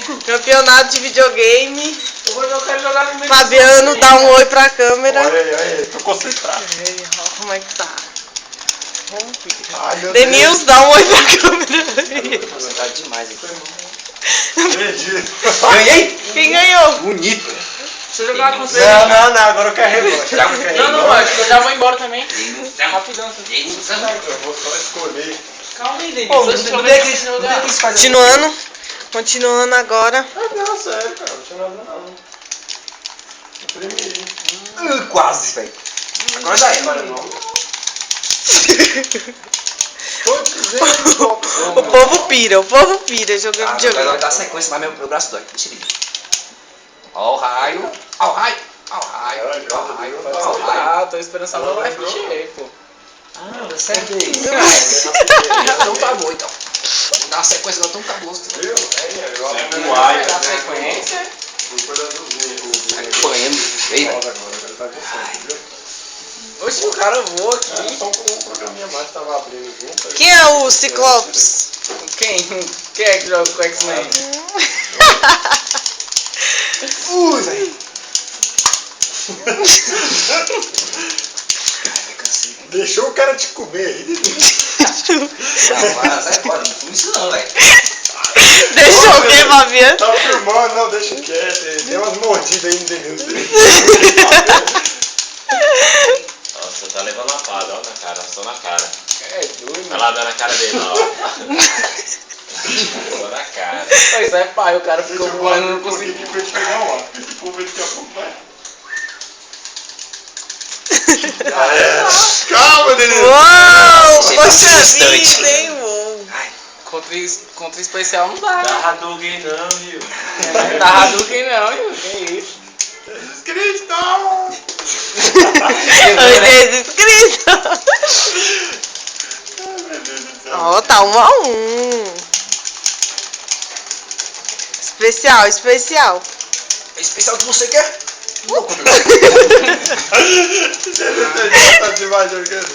maluco. Campeonato de videogame. Eu quero jogar no meio. Fabiano, dá um oi pra câmera. Olha aí, tô concentrado. Ei, ó, como é que tá? Ai, meu Denilson, dá um oi pra câmera. Tô concentrado demais aqui. Perdi. Ganhei! Quem ganhou? Bonito! Deixa eu jogar com você. Não, agora eu quero revanche. Não, acho que eu já vou embora também. Rapidão. Eu vou só escolher. Calma aí, Denis. Pô, Deixa eu não ver tem aqui que esse jogar. fazer. Continuando agora. Não, sério, cara. Não tinha nada não. Imprimi. Quase, velho. Agora já é. Agora não. Tô dizendo. O povo pira jogando Agora videogame. vai dar sequência, mas meu braço dói. Deixa ele ir. Ó o raio. Ó o raio. Ó o raio. Ó o raio. Ó o raio. Ah, tô esperando essa bola vai mexer, pô. Ah, eu acertei. Então tá bom, então. Dá uma sequência, então tá bom. Viu? Vai dar sequência. Correndo. Ei, velho. Oxe, o cara voa aqui. Só um programinha mais que tava abrindo junto. Quem é o Ciclopes? Quem é que joga com o X-Men? Ui, velho. Deixou o cara te comer aí. Não, sai fora. Não filma isso não, velho. Deixa o quê, Fabiano? Tá filmando, não, deixa quieto. Deu umas mordidas aí no Denilson. Nossa, tá levando uma fada, ó, na cara, só na cara. É doido, Olha lá, dando na cara dele, ó. Só na cara. Isso é pai, o cara ficou voando, não conseguiu. Pra gente pegar o ar. Esse povo daqui a pouco vai. Calma, Denilson. Uou! Você Poxa tá distante. vida, hein, uou. Contra especial não dá. Dá Hadouken não, viu? Não dá Hadouken não, viu? Que isso? Jesus Cristo! Ai, Jesus Cristo. Ó, tá 1 a 1. Especial. É especial que você quer? Não, Você tá demais jogando.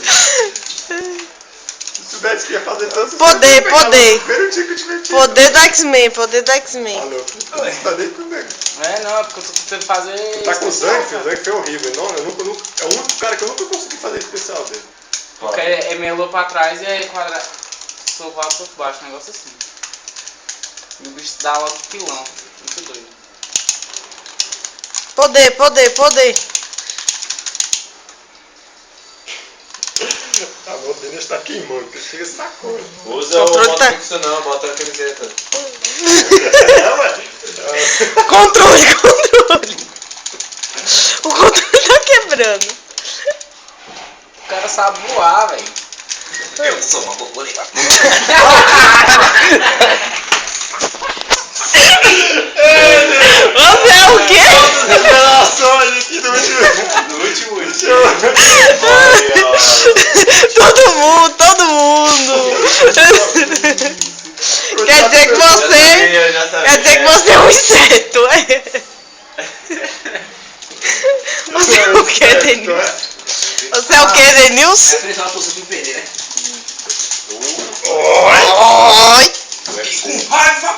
Se soubesse que ia fazer tanto. Poder. Primeiro dia que eu te meti. Poder do X-Men. Alô, tu tá dentro comigo. É, não, é porque eu tô tentando fazer. Tá com especial, sangue, cara. o sangue foi horrível. Não, eu nunca, é o único cara que eu nunca consegui fazer especial dele. Porque é melou pra trás e é quadrado. Sovado por baixo, um negócio assim. E o bicho dá logo pilão. Muito doido. Poder. A mão dele está queimando, porque chega essa cor. Usa o Controle modo tá- fixo não, bota a camiseta. É, ué. Controle. O controle tá quebrando. O cara sabe voar, velho. Eu sou uma borboleta. Você é o quê? Revelações aqui no último. No último Todo mundo. Quer dizer que você é um inseto, é? Você é o quê, Denilson? Você é o quê, Denilson? É feliz uma força de perder, né? Oi! Com raiva!